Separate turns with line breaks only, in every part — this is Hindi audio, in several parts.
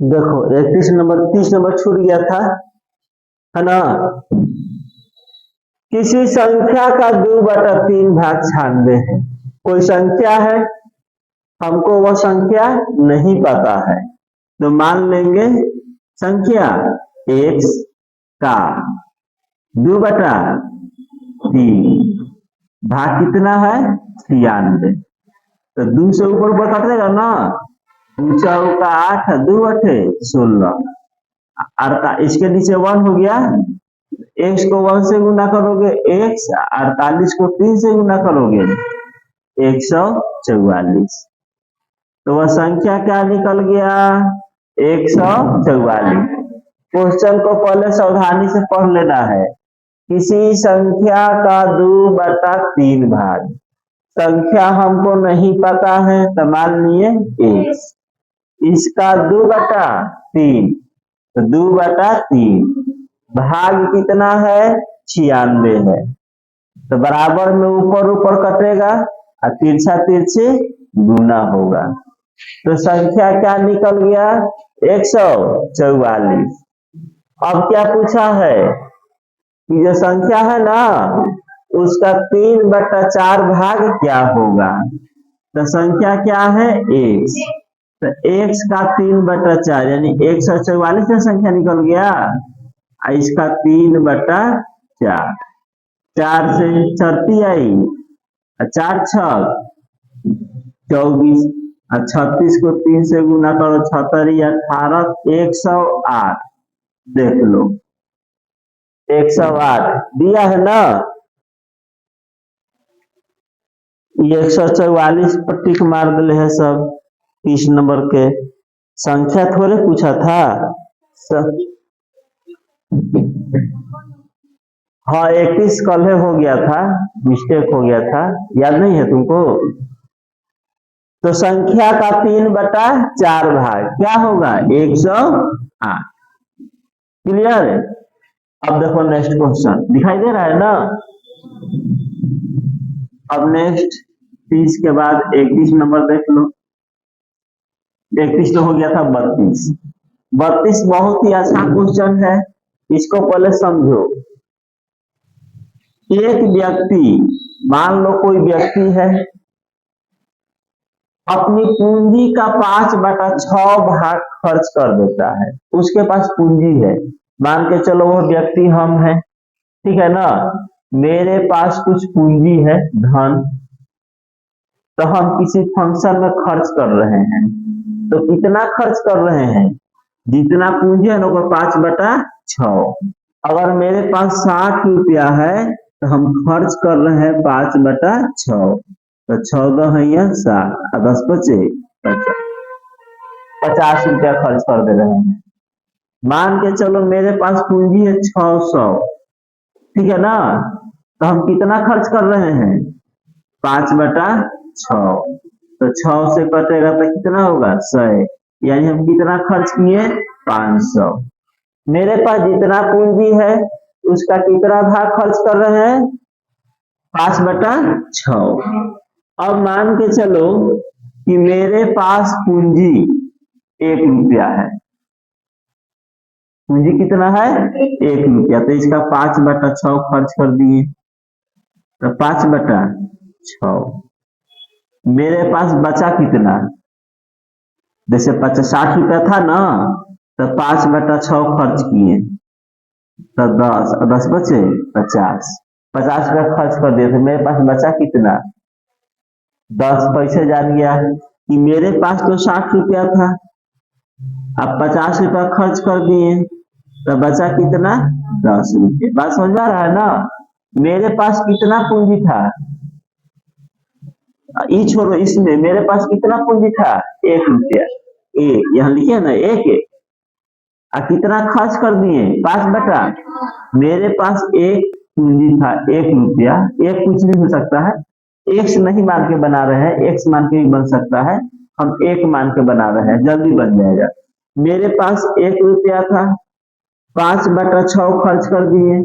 देखो 31 नंबर 30 नंबर छूट गया था, है ना। किसी संख्या का 2/3 भाग 96 है। कोई संख्या है, हमको वह संख्या नहीं पता है, तो मान लेंगे संख्या x का 2/3 भाग कितना है 96। तो 2 से ऊपर ऊपर कटेगा ना, 2 चौका 8 2 अठे 16, इसके नीचे 1 हो गया। x को 1 से गुना करोगे x, 48 को 3 से गुना करोगे 144। तो वह संख्या क्या निकल गया 144। क्वेश्चन को पहले सावधानी से पढ़ लेना है। किसी संख्या का 2/3 भाग, संख्या हमको नहीं पता है तो मान लिए x, इसका 2/3, तो 2/3 भाग कितना है 96 है। तो बराबर में ऊपर ऊपर कटेगा और तिरछा तिरछे गुना होगा। तो संख्या क्या निकल गया 144। अब क्या पूछा है कि जो संख्या है ना उसका 3/4 भाग क्या होगा। तो संख्या क्या है x, तो x का 3/4 यानी 144 में संख्या निकल गया, इसका 3/4, 4 से छठी आई, 4 छक 24, 36 को 3 से गुना करो 76 18 108। देख लो 108 दिया है ना, ये 144 पर टिक मार दिले है सब। 30 नंबर के संख्या थोड़े पूछा था हाँ 31 कल हो गया था, मिस्टेक हो गया था, याद नहीं है तुमको। तो संख्या का 3/4 भाग क्या होगा 108। क्लियर है। अब देखो नेक्स्ट क्वेश्चन दिखाई दे रहा है ना। अब नेक्स्ट 30 के बाद 31 नंबर देख लो। 31 तो हो गया था 32। 32 बहुत ही अच्छा क्वेश्चन है, इसको पहले समझो। एक व्यक्ति, मान लो कोई व्यक्ति है, अपनी पूंजी का 5/6 भाग खर्च कर देता है। उसके पास पूंजी है, मान के चलो वो व्यक्ति हम हैं, ठीक है ना। मेरे पास कुछ पूंजी है धन, तो हम किसी फंक्शन में खर्च कर रहे हैं। तो कितना खर्च कर रहे हैं, जितना पूंजी है ना 5/6। अगर मेरे पास 60 रुपया है तो हम खर्च कर रहे हैं 5/6, तो 14 है या 60 10 बचे 50 रुपया खर्च कर दे रहे हैं। मान के चलो मेरे पास पूंजी है 600, ठीक है ना। तो हम कितना खर्च कर रहे हैं 5/6, तो 6 से कटेगा तो कितना होगा 100, यानी हम कितना खर्च किए 500। मेरे पास जितना पूंजी है उसका कितना भाग खर्च कर रहे हैं 5/6। अब मान के चलो कि मेरे पास पूंजी 1 रुपया है, पूंजी कितना है 1 रुपया, तो इसका 5/6 खर्च कर दिए, तो 5/6। मेरे पास बचा कितना, जैसे 60 रुपया था ना, तो 5/6 खर्च किए, तो 10 बचे 50 रुपया खर्च कर दिए। तो मेरे पास बचा कितना 10 पैसे जान गया कि मेरे पास तो 60 रुपया था, अब 50 रुपया खर्च कर दिए तो बचा कितना 10 रुपये। बात समझ में आ रहा है ना। मेरे पास कितना पूंजी था, ये छोड़ो, इसमें मेरे पास कितना पूंजी था 1 रुपया, यहाँ लिखे ना 1, कितना खर्च कर दिए 5/, मेरे पास एक पूंजी था 1 रुपया, एक कुछ भी हो सकता है, एक्स नहीं मान के बना रहे हैं, एक्स मान के भी बन सकता है, हम एक मान के बना रहे हैं, जल्दी बन जाएगा। मेरे पास 1 रुपया था, 5/6 खर्च कर दिए,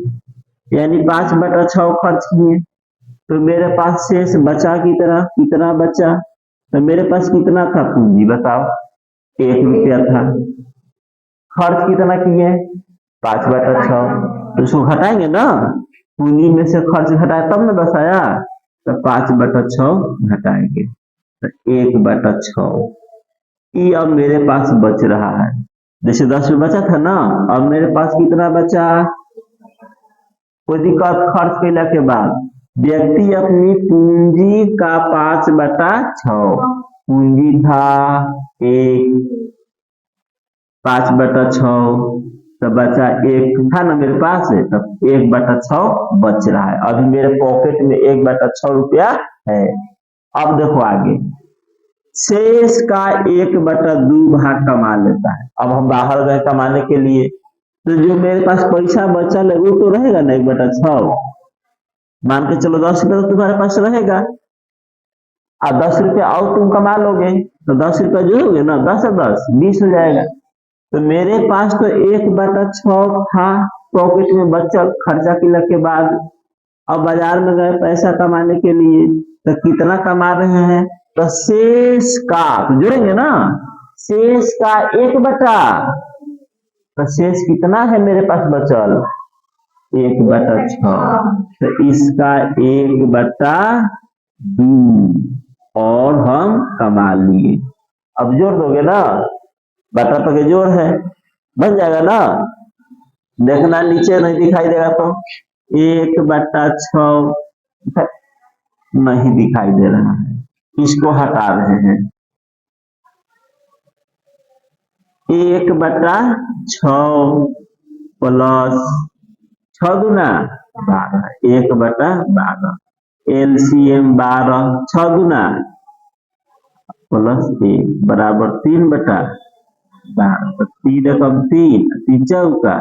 यानी 5/6 खर्च किए, तो मेरे पास शेष बचा कितना बचा, तो मेरे पास कितना था पूंजी बताओ 1 रुपया था, खर्च कितना किए 5/6, तो इसको घटाएंगे ना, पूंजी में से खर्च घटाए तब ना 10 आया, तो 5/6 घटाएंगे तो 1/6। ये अब मेरे पास बच रहा है, जैसे 10 रुपये बचा था ना, अब मेरे पास कितना बचा, कोई दिक्कत, खर्च कैला के बाद व्यक्ति अपनी पूंजी का 5/6, पूंजी था 1, 5/6 तो बचा 1 था ना मेरे पास, तब 1/6 बच रहा है, अभी मेरे पॉकेट में 1/6 रुपया है। अब देखो आगे, शेष का 1/2 भाग कमा लेता है। अब हम बाहर गए कमाने के लिए, तो जो मेरे पास पैसा बचा है वो तो रहेगा ना 1/6, मान के चलो 10 रुपये तो तुम्हारे पास रहेगा, और 10 रुपये और तुम कमा लोगे, तो 10 रुपये जोड़ोगे ना, 10 और 10 20 हो जाएगा। तो मेरे पास तो 1/6 था पॉकेट में बचत खर्चा किला के बाद, अब बाजार में गए पैसा कमाने के लिए, तो कितना कमा रहे हैं, तो शेष का तो जोड़ेंगे ना, शेष का 1/, तो शेष कितना है मेरे पास बचल 1/6, तो इसका 1/2 और हम कमा लिए। अब जोड़ दोगे ना, बटा तो के जोड़ है, बन जाएगा ना, देखना नीचे नहीं दिखाई देगा तो 1/6 नहीं दिखाई दे रहा है, इसको हटा रहे हैं, 1/6 प्लस 6 दूना 12, 1/12, LCM 12, 6 दूना प्लस 1 बराबर 3/12, तो 3 एकम 3, 3 चौका,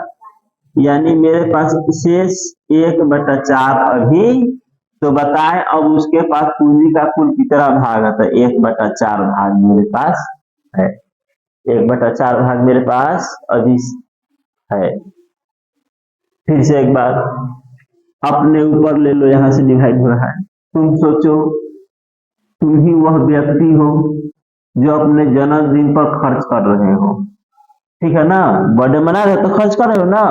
यानी मेरे पास शेष 1/4 अभी, तो बताएं अब उसके पास पूंजी का कुल कितना भाग है, तो 1/4 भाग मेरे पास है, 1/4 भाग मेरे पास अभी है। फिर से एक बार अपने ऊपर ले लो, यहां से डिवाइड हो रहा है, तुम सोचो तुम ही वह व्यक्ति हो जो अपने जन्मदिन पर खर्च कर रहे हो, ठीक है ना, बर्थडे मना रहे तो खर्च कर रहे हो ना,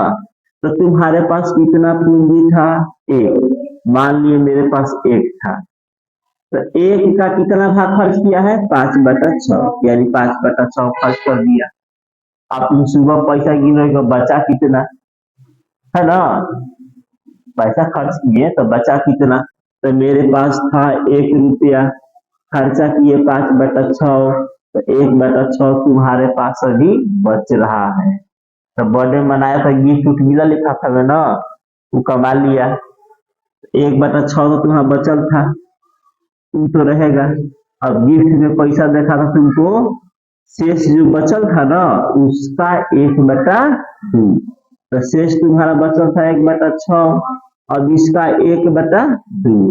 तो तुम्हारे पास कितना पूंजी था 1, मान लिए मेरे पास 1 था, तो 1 का कितना भाग खर्च किया है 5/6, यानी 5/6 खर्च कर दिया। अब तुम सुबह पैसा गिनोगे बचा कितना, है ना, पैसा खर्च किए तो बचा कितना, तो मेरे पास था 1 रुपया, खर्चा किए 5/6, तो 1/6 तुम्हारे पास अभी बच रहा है, तो बर्थडे मनाया था, गिफ्ट उठ मिला लिखा था ना, वो कमा लिया, 1/6 तो तुम्हारा बचल था, तुम तो रहेगा। अब गिफ्ट में पैसा देखा था तुमको, शेष जो बचल था ना उसका 1/2, तो शेष तुम्हारा बचल था 1/6, अब इसका 1/2,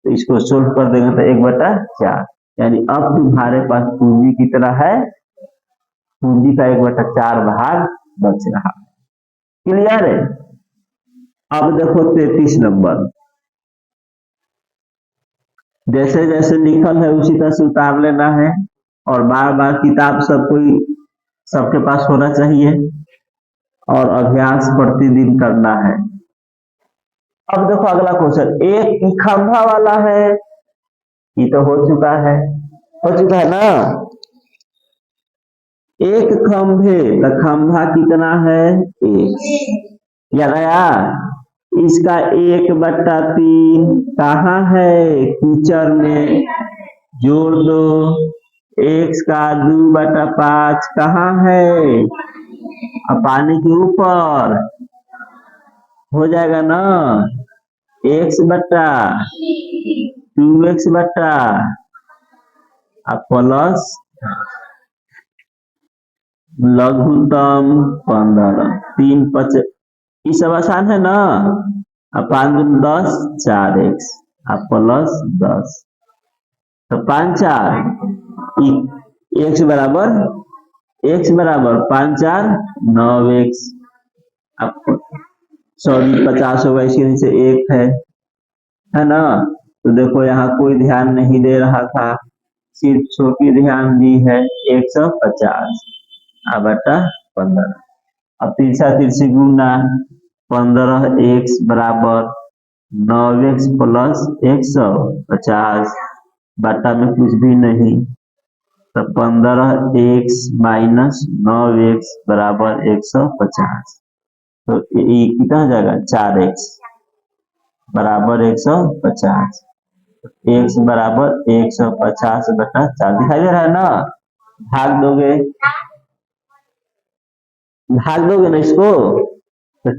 तो इसको सोल्व कर देंगे तो 1/4, यानी अब तुम्हारे पास पूंजी कितना है, पूंजी का 1/4 भाग बच रहा, क्लियर है। अब देखो 33 नंबर, जैसे जैसे लिखल है उसी तरह से उतार लेना है, और बार बार किताब सबके पास होना चाहिए, और अभ्यास प्रतिदिन करना है। अब देखो अगला क्वेश्चन, एक खंभा वाला है, ये तो हो चुका है ना, एक खंभे का खंभा कितना है 1, याद आया, इसका 1/3 कहाँ है कीचड़ में, जोड़ दो, x का 2/5 कहाँ है, अब पानी के ऊपर, हो जाएगा ना x/2x प्लस लघुत्तम 15, 3/5, ये सब आसान है ना, 5×10 4x प्लस 10, तो 5×4 x बराबर 5×4 9x, अब 150 होगा, इसके नीचे 1 है ना, तो देखो यहाँ कोई ध्यान नहीं दे रहा था, सिर्फ छोटी ध्यान दी है 150 बटा 15, अब तिरछा तिरछी गुना 15x बराबर 9x प्लस 150 बटा में कुछ भी नहीं, तो 15x माइनस 9x बराबर 150। तो ये कितना हो जाएगा 4x बराबर 150। x बराबर 150 बटा 4 दिखाई दे रहा है ना। भाग दोगे ना इसको तो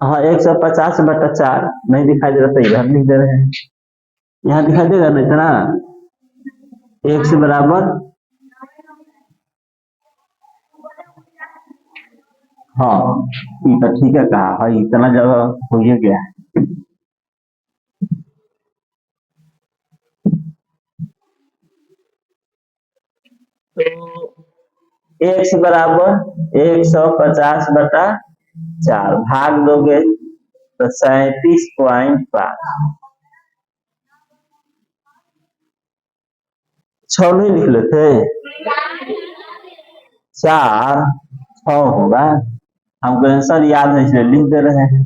हाँ 150 बटा 4 नहीं दिखाई दे रहा तो इधर लिख दे रहे हैं, यहाँ दिखाई देगा ना इतना। x बराबर हाँ तो ठीक है कहा हाँ इतना जगह हो ही गया। तो x बराबर 150 बटा 4 भाग दोगे तो 37.5 6 नहीं लिख लेते 4 6 होगा, हमको आंसर याद है इसलिए लिख दे रहे हैं।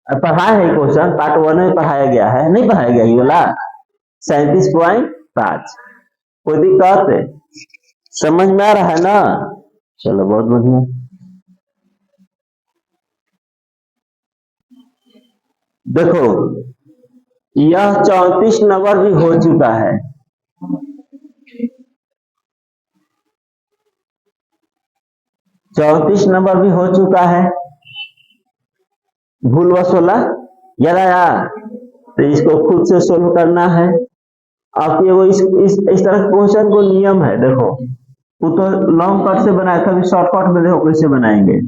पढ़ाया है क्वेश्चन पार्ट 1 में पढ़ाया गया है, नहीं पढ़ाया गया ये वाला 37.5। कोई दिक्कत है समझ में आ रहा है ना। चलो बहुत बढ़िया। देखो यह 34 नंबर भी हो चुका है, 34 नंबर भी हो चुका है, भूलवश वाला याद आया। तो इसको खुद से सोल्व करना है। अब ये वो इस तरह क्वेश्चन को नियम है, देखो वो तो लॉन्ग कट से बनाया था, अभी शॉर्टकट में देखो कैसे बनाएंगे।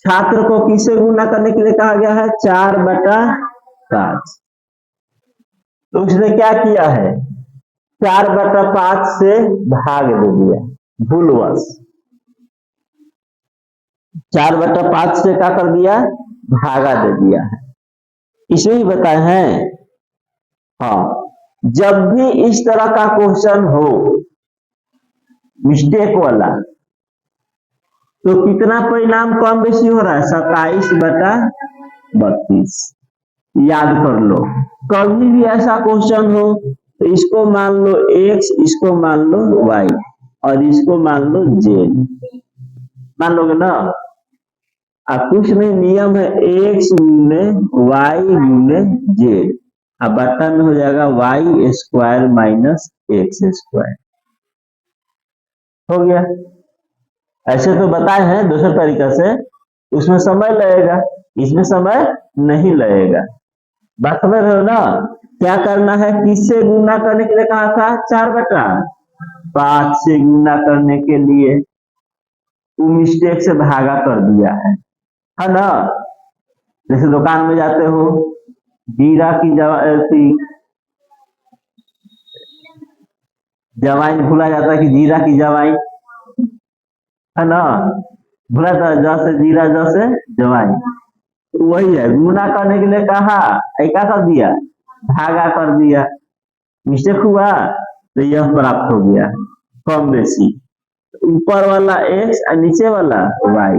छात्र को किससे गुना करने के लिए कहा गया है 4 बटा 5, तो उसने क्या किया है 4 बटा 5 से भाग दे दिया भूलवश, 4 बटा 5 से क्या कर दिया भागा दे दिया है। इसमें ही बताए हैं। हाँ जब भी इस तरह का क्वेश्चन हो मिस्टेक वाला तो कितना परिणाम कम बेसी हो रहा है 27 बटा 32। याद कर लो कभी भी ऐसा क्वेश्चन हो तो इसको मान लो x, इसको मान लो y और इसको मान लो z, मान लोगे ना। अब कुछ नहीं नियम है x गुने y गुने z, अब बट्टा में हो जाएगा y square minus x square, हो गया। ऐसे तो बताए हैं दूसरे तरीका से, उसमें समय लगेगा, इसमें समय नहीं लगेगा। बात समझ रहे हो ना। क्या करना है किससे गुना करने के लिए कहा था 4 बटा 5 से गुना करने के लिए वो मिस्टेक से भागा कर दिया है ना। जैसे दुकान में जाते हो जीरा की जवाइन भूला जाता है कि जीरा की जवाइन है ना, भूला था जैसे जीरा जैसे जवाइन, वही है गुना करने के लिए कहा क्या कर दिया भागा कर दिया, मिस्टेक हुआ तो यह प्राप्त हो गया कम बेसी। ऊपर वाला x और नीचे वाला y,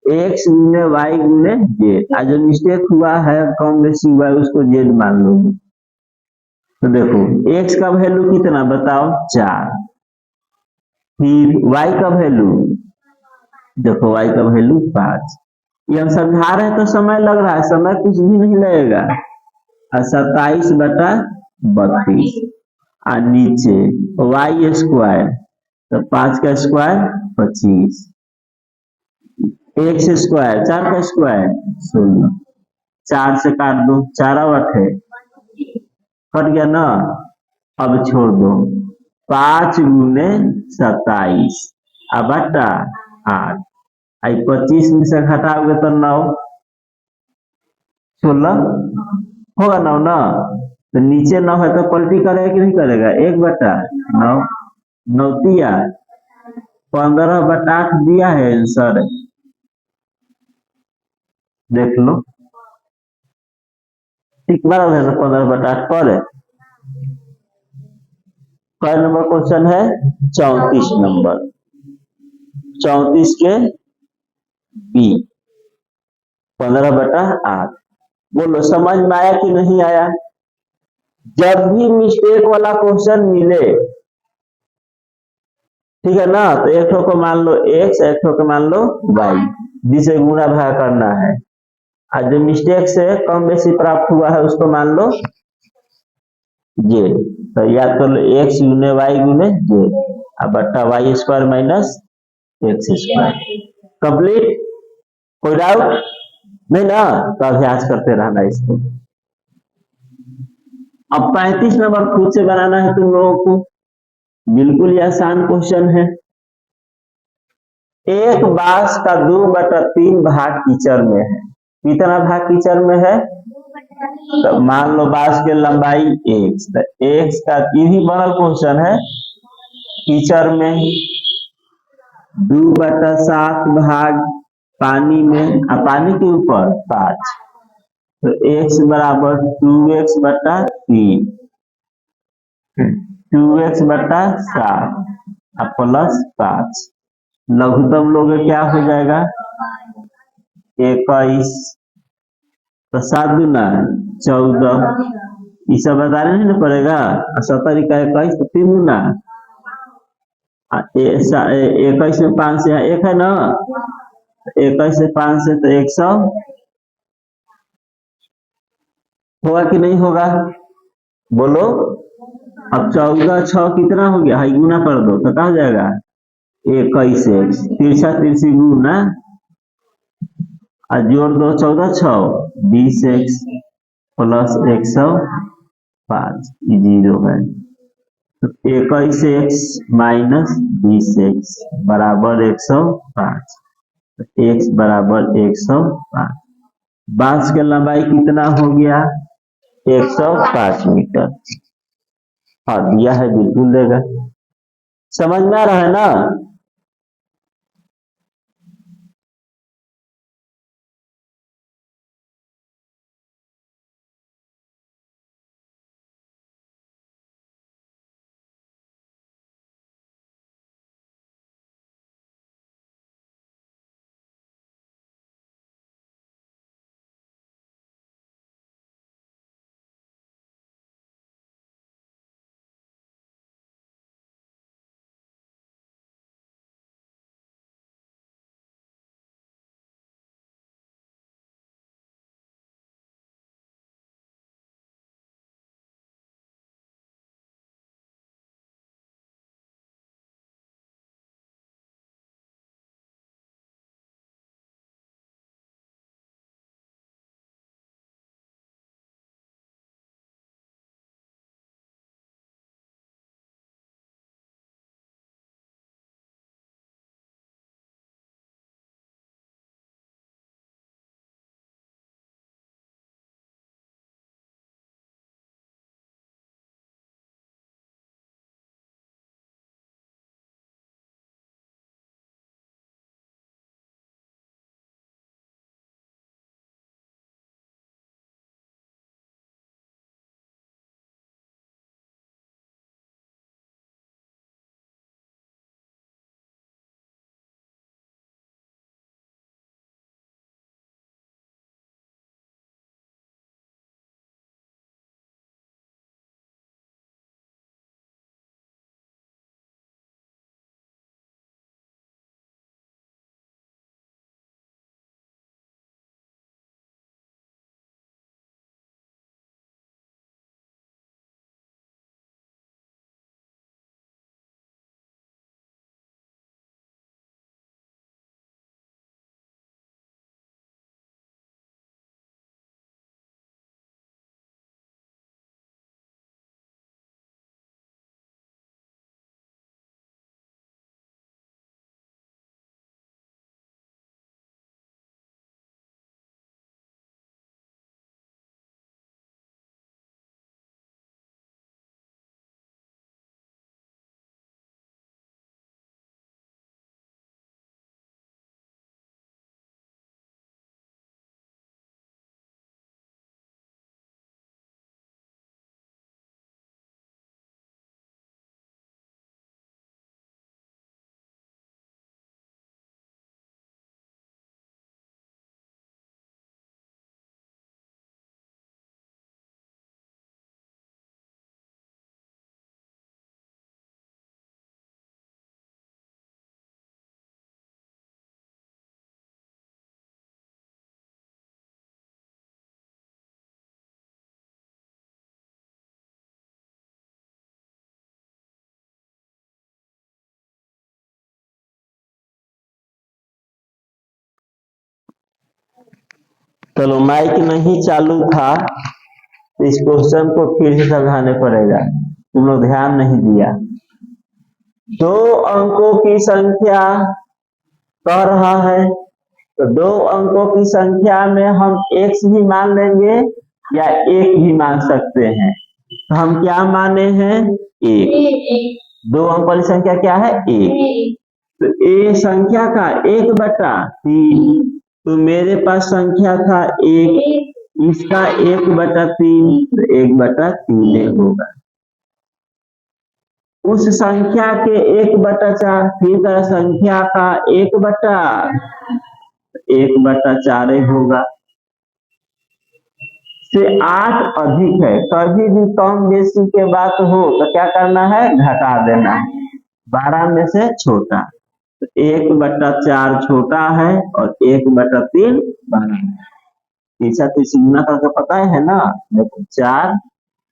x गुने y गुने z, जो मिस्टेक हुआ है कम बेसी हुआ है उसको z मान लो। तो देखो x का वैल्यू कितना बताओ 4, फिर y का वैल्यू देखो y का वैल्यू 5। ये हम समझा रहे हैं तो समय लग रहा है, समय कुछ भी नहीं लगेगा। 27 बटा 32 और नीचे y स्क्वायर तो 5 का स्क्वायर 25, x स्क्वायर 4 का स्क्वायर 16, 4 से काट दो 4 है कट गया ना। अब छोड़ दो 5 गुने 27 अब बटा 8, 25 में से घटाओगे तो 9 16 होगा 9 ना। तो नीचे 9 है तो पलटी करेगा कि नहीं करेगा 1 बटा 9, 9 दिया 15 बटा 8 दिया है आंसर, देख लो ठीक बराबर है ना 15 बटा 8 पर है। कौन नंबर क्वेश्चन है 34 नंबर, 34 के बी 15/8। बोलो समझ में आया कि नहीं आया? जब भी मिस्टेक वाला क्वेश्चन मिले, ठीक है ना, तो एक ठो को मान लो x, एक ठो को मान लो y, जिसे गुणा भाग करना है। और जो मिस्टेक से कम बेसी प्राप्त हुआ है उसको मान लो j। तो याद कर लो x गुने y गुने j और बट्टा y square minus x square. Complete? कोई डाउट नहीं ना? तो अभ्यास करते रहना इसको। अब 35 नंबर खुद से बनाना है तुम लोगों को। बिल्कुल ही आसान क्वेश्चन है। एक बांस का 2/3 भाग कीचड़ में है। कितना भाग कीचड़ में है? तो मान लो बांस की लंबाई x, तो x का ये भी बड़ा क्वेश्चन है। कीचड़ में 2/7 भाग पानी में, पानी के ऊपर 5, तो x बराबर 2x/3, 2x/7 और प्लस 5। लघुत्तम लोगे क्या हो जाएगा? 21, तो 7 दूना 14, ये सब बताने नहीं पड़ेगा। 70 का 21, तो 3 दूना 21 में 5 से यहाँ 1 है ना, 21 से 5 से तो 100 होगा कि नहीं होगा? बोलो। अब 14×6 कितना हो गया? हाई गुना कर दो तो कहा जाएगा 21x, तिरछा तिरछी गुना और जोड़ दो 14×6 20x प्लस 105, 0 है। तो 21x माइनस 20x बराबर 105, तो x बराबर 105। बांस की लंबाई कितना हो गया? 105 मीटर। हाँ दिया है, बिल्कुल देगा। समझ में आ रहा है ना? चलो माइक नहीं चालू था, इस क्वेश्चन को फिर से समझाने पड़ेगा, तुम लोग ध्यान नहीं दिया। 2 अंकों की संख्या कह रहा है, तो 2 अंकों की संख्या में हम x भी मान लेंगे या 1 भी मान सकते हैं। तो हम क्या माने हैं? 1। 2 अंक वाली संख्या क्या है? 1। तो ए संख्या का 1/3, तो मेरे पास संख्या था 1, इसका 1/3, तो 1/3 होगा। उस संख्या के 1/4, फिर संख्या का 1/4 होगा। से 8 अधिक है, कभी भी कम बेसी के बात हो तो क्या करना है? घटा देना है, 12 में से छोटा। तो 1/4 छोटा है और 1/3 बड़ा है। तीसरा तीसरी गुना करके पता है ना? देखो 4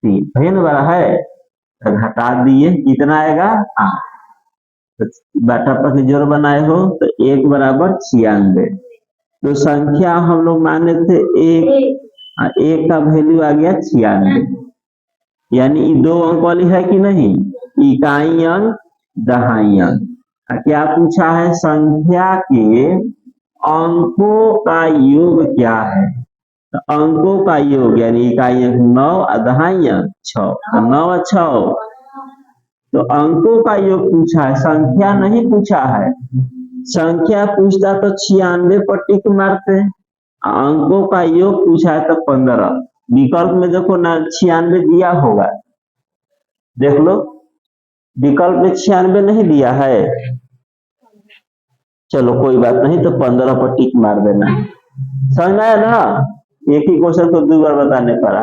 3 है ना, बड़ा है, तो घटा दिए, कितना आएगा? 8। तो बटा पर जोड़ बनाए हो तो 1 = 96। तो संख्या हम लोग माने थे 1, 1 का वैल्यू आ गया 96, यानी 2 अंक वाली है कि नहीं? इकाई अंक दहाई अंक। क्या पूछा है? संख्या के अंकों का योग क्या है? तो अंकों का योग यानी इकाई अंक 9, दहाई अंक 6, तो 9 और 6, तो अंकों का योग पूछा है, संख्या नहीं पूछा है। संख्या पूछता तो 96 पर टिक मारते, अंकों का योग पूछा है तो 15। विकल्प में देखो ना 96 दिया होगा, देख लो, विकल्प में 96 नहीं दिया है। चलो कोई बात नहीं, तो 15 पर टिक मार देना। समझ आया ना? एक ही क्वेश्चन को 2 बार बताने पड़ा।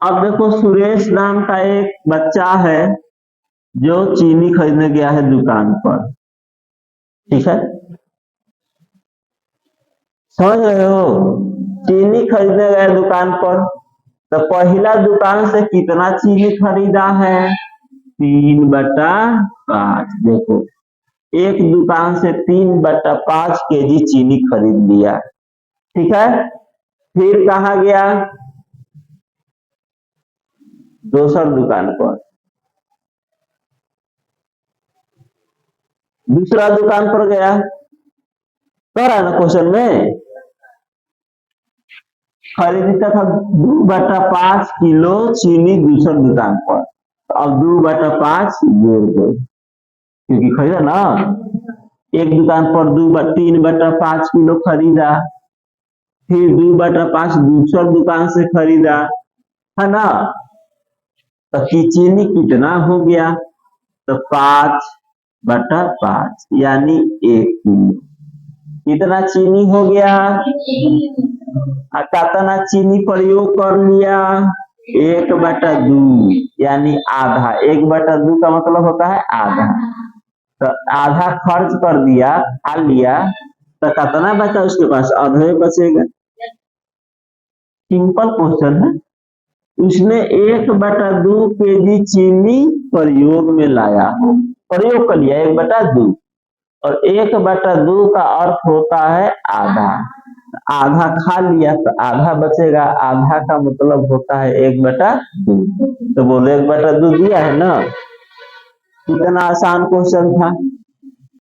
अब देखो, सुरेश नाम का एक बच्चा है जो चीनी खरीदने गया है दुकान पर, ठीक है? समझ रहे हो? चीनी खरीदने गया दुकान पर, तो पहला दुकान से कितना चीनी खरीदा है? 3/5। देखो, एक दुकान से 3/5 kg चीनी खरीद लिया, ठीक है? फिर कहाँ गया? दूसर दुकान पर, दूसरा दुकान पर गया, कह रहा है ना क्वेश्चन में, खरीदता था 2/5 किलो चीनी दूसर दुकान पर। तो अब 2/5 जोड़ दो, क्योंकि खरीदा ना, एक दुकान पर 3/5 किलो खरीदा, फिर 2/5 दूसर दुकान से खरीदा, है ना? तो चीनी कितना हो गया? तो 5/5 यानी 1 किलो। कितना चीनी हो गया? कितना चीनी प्रयोग कर लिया? 1/2 यानी आधा। 1/2 का मतलब होता है आधा, तो आधा खर्च कर दिया, खा लिया, तो कितना बचा उसके पास? आधा बचेगा। सिंपल क्वेश्चन है। उसने 1/2 kg चीनी प्रयोग में लाया, प्रयोग कर लिया 1/2, और 1/2 का अर्थ होता है आधा। आधा खा लिया तो आधा बचेगा, आधा का मतलब होता है 1/2। तो बोलो 1/2 दिया है ना? कितना आसान क्वेश्चन था।